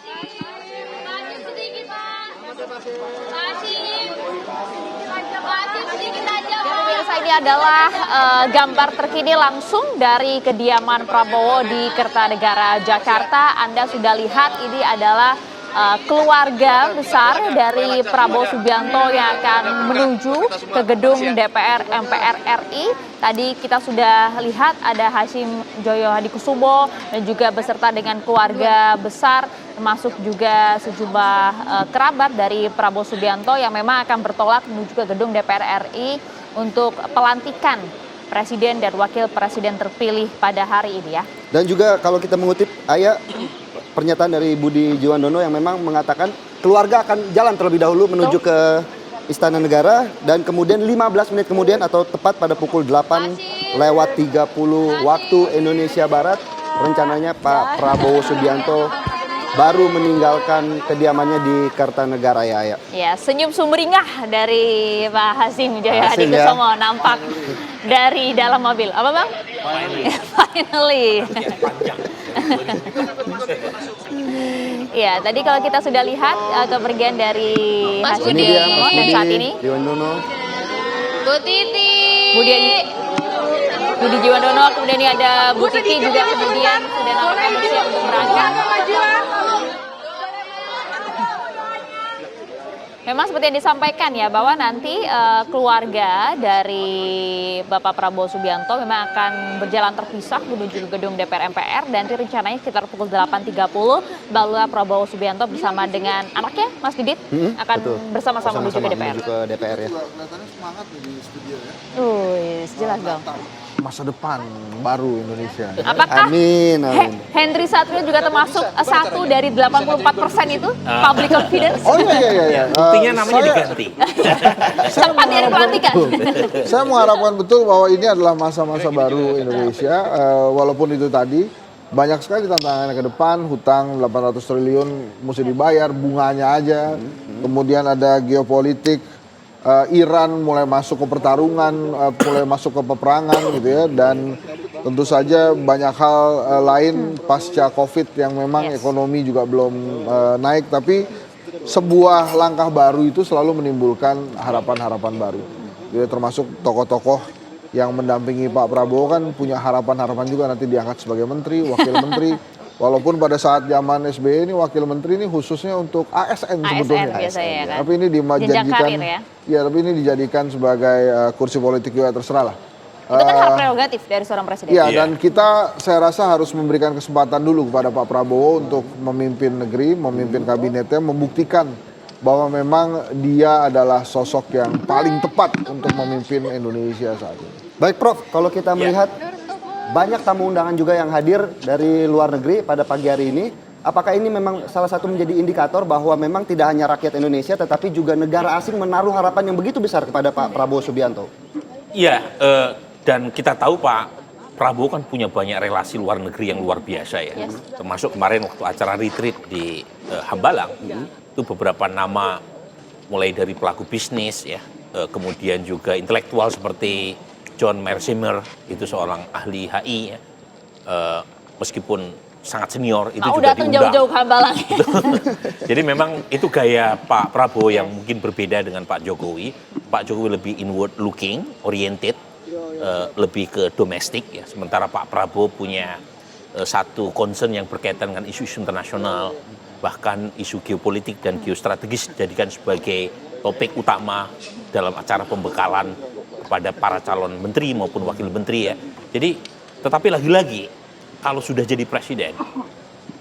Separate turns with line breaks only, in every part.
Maju sedikit, Pak. Maju sedikit aja,
Ya,
Pak.
pemirsa, ini adalah gambar terkini langsung dari kediaman Prabowo di Kertanegara, Jakarta. Anda sudah lihat ini adalah keluarga besar dari Prabowo Subianto yang akan menuju ke gedung DPR MPR RI. Tadi kita sudah lihat ada Hasyim Joyo Hadikusumo dan juga beserta dengan keluarga besar, termasuk juga sejumlah kerabat dari Prabowo Subianto yang memang akan bertolak menuju ke gedung DPR RI untuk pelantikan presiden dan wakil presiden terpilih pada hari ini ya.
Dan juga kalau kita mengutip pernyataan dari Budi Jiwandono yang memang mengatakan keluarga akan jalan terlebih dahulu menuju ke Istana Negara dan kemudian 15 menit kemudian atau tepat pada pukul 8:30 waktu Indonesia Barat rencananya Pak Prabowo Subianto baru meninggalkan kediamannya di Kertanegara ya.
Ya, senyum sumringah dari Pak Hasyim Joyo
Hasyim,
Hadikusumo nampak dari dalam mobil. Apa Bang? Finally. Ya, tadi kalau kita sudah lihat kepergian dari Hasyim
Ini dia
Joyo
Mas
dan saat ini
Jiwandono.
Bu Titi.
Budi Jiwandono, kemudian ini ada Bu Titi juga kemudian sudah nampaknya bersiap untuk berangkat. Memang seperti yang disampaikan ya bahwa nanti keluarga dari Bapak Prabowo Subianto memang akan berjalan terpisah menuju ke gedung DPR MPR dan rencananya sekitar pukul 8:30 barulah Prabowo Subianto bersama dengan anaknya Mas Didit akan bersama-sama menuju ke DPR.
Menuju ke DPR ya.
Kelihatannya semangat nih di studio ya.
Jelas dong.
Masa depan baru Indonesia.
Apakah
Amin.
Henry Satrio juga termasuk satu dari 84% itu public confidence?
Oh iya.
Buktinya namanya diganti.
Sempat dari pelantikan.
Saya mengharapkan betul bahwa ini adalah masa-masa baru Indonesia. Walaupun itu tadi banyak sekali tantangannya ke depan, hutang 800 triliun mesti dibayar, bunganya aja. Kemudian ada geopolitik, Iran mulai masuk ke pertarungan, mulai masuk ke peperangan gitu ya, dan tentu saja banyak hal lain pasca Covid yang memang ekonomi juga belum naik, tapi sebuah langkah baru itu selalu menimbulkan harapan-harapan baru. Jadi termasuk tokoh-tokoh yang mendampingi Pak Prabowo kan punya harapan-harapan juga nanti diangkat sebagai menteri, wakil menteri. Walaupun pada saat zaman SBY ini wakil menteri ini khususnya untuk ASN sebetulnya.
Biasanya kan.
Tapi ini dijadikan tapi ini dijadikan sebagai kursi politik juga terserah lah.
Itu kan hak prerogatif dari seorang presiden.
Iya, dan kita saya rasa harus memberikan kesempatan dulu kepada Pak Prabowo untuk memimpin negeri, memimpin kabinetnya, membuktikan bahwa memang dia adalah sosok yang paling tepat untuk memimpin Indonesia saat ini.
Baik Prof, kalau kita melihat banyak tamu undangan juga yang hadir dari luar negeri pada pagi hari ini. Apakah ini memang salah satu menjadi indikator bahwa memang tidak hanya rakyat Indonesia tetapi juga negara asing menaruh harapan yang begitu besar kepada Pak Prabowo Subianto?
Iya, dan kita tahu Pak Prabowo kan punya banyak relasi luar negeri yang luar biasa ya. Termasuk kemarin waktu acara retreat di Hambalang, itu beberapa nama mulai dari pelaku bisnis ya, kemudian juga intelektual seperti John Mersimer, itu seorang ahli HI ya, meskipun sangat senior itu juga
datang
diundang.
jauh-jauh ke Hambalang.
Jadi memang itu gaya Pak Prabowo yang mungkin berbeda dengan Pak Jokowi. Pak Jokowi lebih inward looking, oriented, lebih ke domestik ya. Sementara Pak Prabowo punya satu concern yang berkaitan dengan isu-isu internasional, bahkan isu geopolitik dan geostrategis dijadikan sebagai topik utama dalam acara pembekalan kepada para calon menteri maupun wakil menteri ya. Jadi, tetapi lagi-lagi kalau sudah jadi presiden,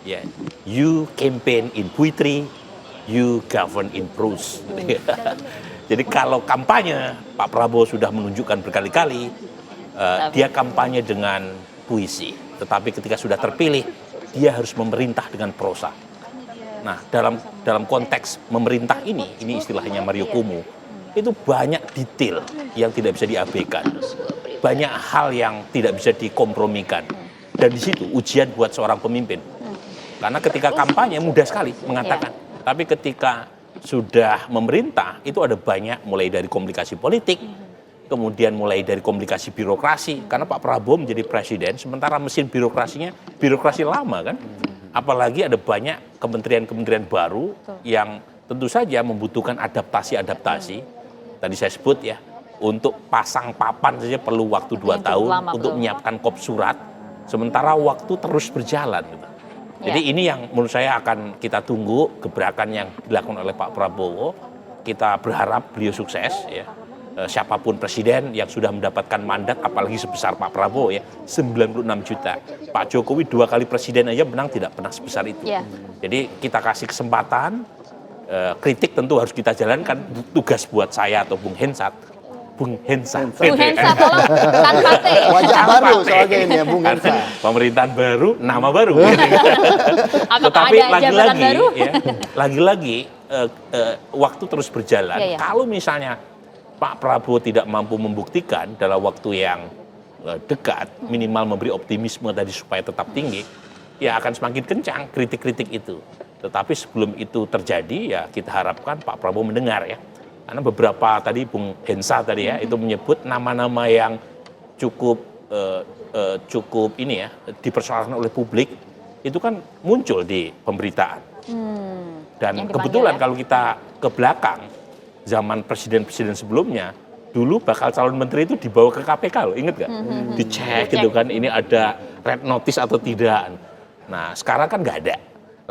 ya, you campaign in poetry, you govern in prose. Jadi kalau kampanye, Pak Prabowo sudah menunjukkan berkali-kali, dia kampanye dengan puisi. Tetapi ketika sudah terpilih, dia harus memerintah dengan prosa. Nah, dalam konteks memerintah ini istilahnya Mario Cuomo, itu banyak detail yang tidak bisa diabaikan. Banyak hal yang tidak bisa dikompromikan. Dan di situ ujian buat seorang pemimpin. Karena ketika kampanye mudah sekali mengatakan. Tapi ketika sudah memerintah, itu ada banyak mulai dari komplikasi politik, kemudian mulai dari komplikasi birokrasi. Karena Pak Prabowo menjadi presiden, sementara mesin birokrasinya birokrasi lama kan. Apalagi ada banyak kementerian-kementerian baru yang tentu saja membutuhkan adaptasi-adaptasi. Tadi saya sebut ya, untuk pasang papan saja perlu waktu 2 tahun,
lama,
untuk menyiapkan kop surat, sementara waktu terus berjalan. Gitu. Jadi ini yang menurut saya akan kita tunggu gebrakan yang dilakukan oleh Pak Prabowo. Kita berharap beliau sukses ya. Siapapun presiden yang sudah mendapatkan mandat, apalagi sebesar Pak Prabowo ya, 96 juta. Pak Jokowi 2 kali presiden aja menang tidak pernah sebesar itu. Jadi kita kasih kesempatan, kritik tentu harus kita jalankan. Tugas buat saya atau Bung Hensat. Bung Hensat
tolong tanpa T.
Wajah baru soalnya ini ya, Bung Hensat.
Pemerintahan baru, nama baru.
Apakah
Tetapi
ada jabatan baru?
lagi-lagi waktu terus berjalan. Kalau misalnya Pak Prabowo tidak mampu membuktikan dalam waktu yang dekat, minimal memberi optimisme tadi supaya tetap tinggi, ya akan semakin kencang kritik-kritik itu. Tetapi sebelum itu terjadi, ya kita harapkan Pak Prabowo mendengar ya. Karena beberapa tadi Bung Hensa tadi ya, itu menyebut nama-nama yang cukup ini ya, dipersoalkan oleh publik, itu kan muncul di pemberitaan. Dan kebetulan kalau kita ke belakang, zaman presiden-presiden sebelumnya, dulu bakal calon menteri itu dibawa ke KPK loh, inget gak? Dicek gitu kan, ini ada red notice atau tidak. Nah sekarang kan nggak ada.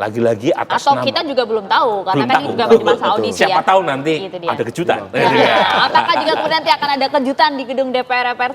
Lagi-lagi atas
atau
nama.
kita juga belum tahu, karena
Belum
kan
tahu.
ini juga masih masa audisi ya.
Siapa tahu nanti
Gitu dia.
ada kejutan.
Apakah juga kemudian nanti akan ada kejutan di gedung DPR MPR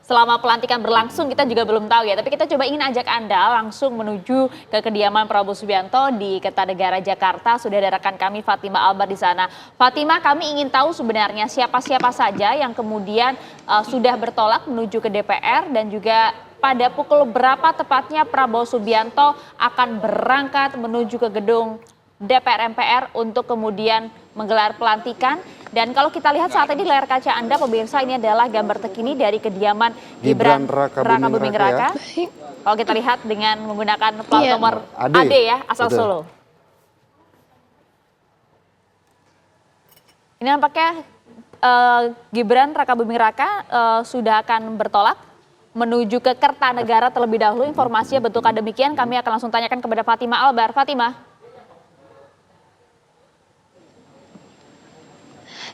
selama pelantikan berlangsung, kita juga belum tahu ya. Tapi kita coba ingin ajak Anda langsung menuju ke kediaman Prabowo Subianto di Kertanegara Jakarta. Sudah ada rekan kami Fatima Albar di sana. Fatima, kami ingin tahu sebenarnya siapa-siapa saja yang kemudian sudah bertolak menuju ke DPR, dan juga pada pukul berapa tepatnya Prabowo Subianto akan berangkat menuju ke gedung DPR MPR untuk kemudian menggelar pelantikan. Dan kalau kita lihat saat ini layar kaca Anda pemirsa, ini adalah gambar terkini dari kediaman Gibran Rakabuming Raka. Kalau kita lihat dengan menggunakan plat nomor AD ya, asal Solo. Ini nampaknya Gibran Rakabuming Raka sudah akan bertolak menuju ke Kertanegara terlebih dahulu. Informasinya betulkah demikian? Kami akan langsung tanyakan kepada Fatima Albar. Fatima.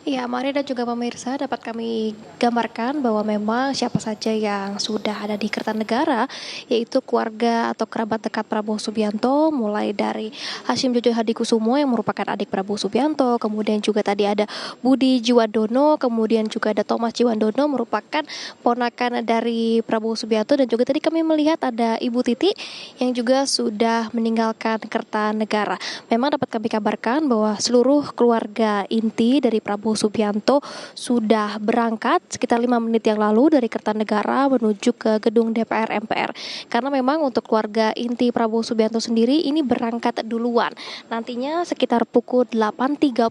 Ya, Mari dan juga pemirsa, dapat kami gambarkan bahwa memang siapa saja yang sudah ada di Kertanegara, yaitu keluarga atau kerabat dekat Prabowo Subianto, mulai dari Hasyim Jojo Hadikusumo yang merupakan adik Prabowo Subianto, kemudian juga tadi ada Budi Jiwandono, kemudian juga ada Thomas Jiwandono merupakan ponakan dari Prabowo Subianto, dan juga tadi kami melihat ada Ibu Titi yang juga sudah meninggalkan Kertanegara. Memang dapat kami kabarkan bahwa seluruh keluarga inti dari Prabowo Subianto sudah berangkat sekitar 5 menit yang lalu dari Kertanegara menuju ke gedung DPR MPR. Karena memang untuk keluarga inti Prabowo Subianto sendiri ini berangkat duluan. Nantinya sekitar pukul 8.30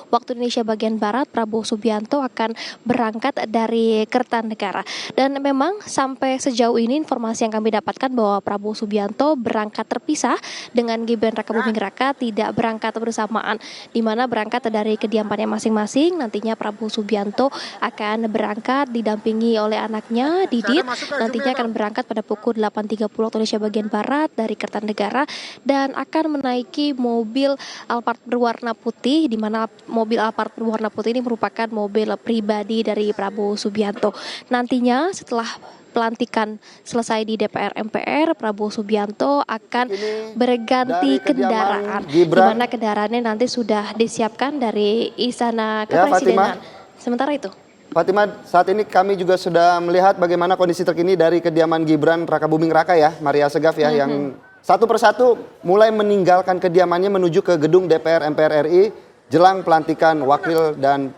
waktu Indonesia bagian Barat, Prabowo Subianto akan berangkat dari Kertanegara. Dan memang sampai sejauh ini informasi yang kami dapatkan bahwa Prabowo Subianto berangkat terpisah dengan Gibran Rakabuming Raka, tidak berangkat bersamaan, di mana berangkat dari kediamannya masing-masing. Nantinya Prabowo Subianto akan berangkat didampingi oleh anaknya Didit. Nantinya akan berangkat pada pukul 8.30 waktu Indonesia bagian Barat dari Kertanegara dan akan menaiki mobil Alphard berwarna putih, di mana mobil Alphard berwarna putih ini merupakan mobil pribadi dari Prabowo Subianto. Nantinya setelah pelantikan selesai di DPR MPR, Prabowo Subianto akan berganti kendaraan, di mana kendaraannya nanti sudah disiapkan dari Istana Kepresidenan. Sementara itu,
Fatima, saat ini kami juga sudah melihat bagaimana kondisi terkini dari kediaman Gibran Rakabuming Raka ya, Maria Segaf ya, yang satu persatu mulai meninggalkan kediamannya menuju ke gedung DPR MPR RI jelang pelantikan wakil dan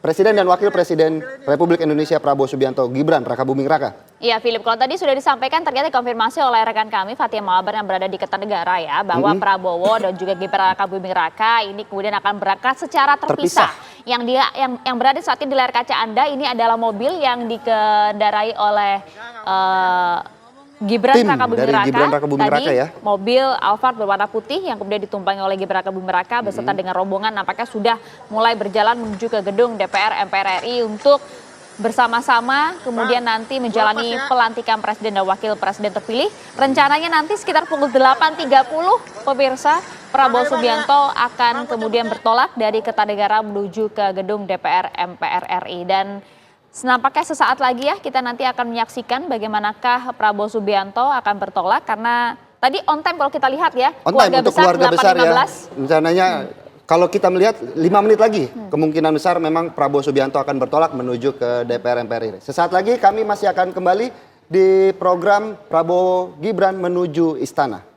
Presiden dan Wakil Presiden Republik Indonesia Prabowo Subianto, Gibran Rakabuming Raka.
Iya, Philip, kalau tadi sudah disampaikan ternyata konfirmasi oleh rekan kami Fatima Albar yang berada di Kertanegara ya, bahwa Prabowo dan juga Gibran Rakabuming Raka ini kemudian akan berangkat secara terpisah. Yang berada saat ini di layar kaca Anda ini adalah mobil yang dikendarai oleh Gibran Rakabuming Raka, ya. Mobil Alphard berwarna putih yang kemudian ditumpangi oleh Gibran Rakabuming Raka beserta dengan rombongan nampaknya sudah mulai berjalan menuju ke gedung DPR MPR RI untuk bersama-sama kemudian nanti menjalani pelantikan presiden dan wakil presiden terpilih. Rencananya nanti sekitar pukul 8.30 pemirsa, Prabowo Subianto akan kemudian bertolak dari Kertanegara menuju ke gedung DPR MPR RI. Dan nampaknya sesaat lagi ya kita nanti akan menyaksikan bagaimanakah Prabowo Subianto akan bertolak, karena tadi on time kalau kita lihat ya.
On time untuk keluarga besar ya.
8.15.
Rencananya kalau kita melihat 5 menit lagi, kemungkinan besar memang Prabowo Subianto akan bertolak menuju ke DPR MPR RI. Sesaat lagi kami masih akan kembali di program Prabowo Gibran menuju Istana.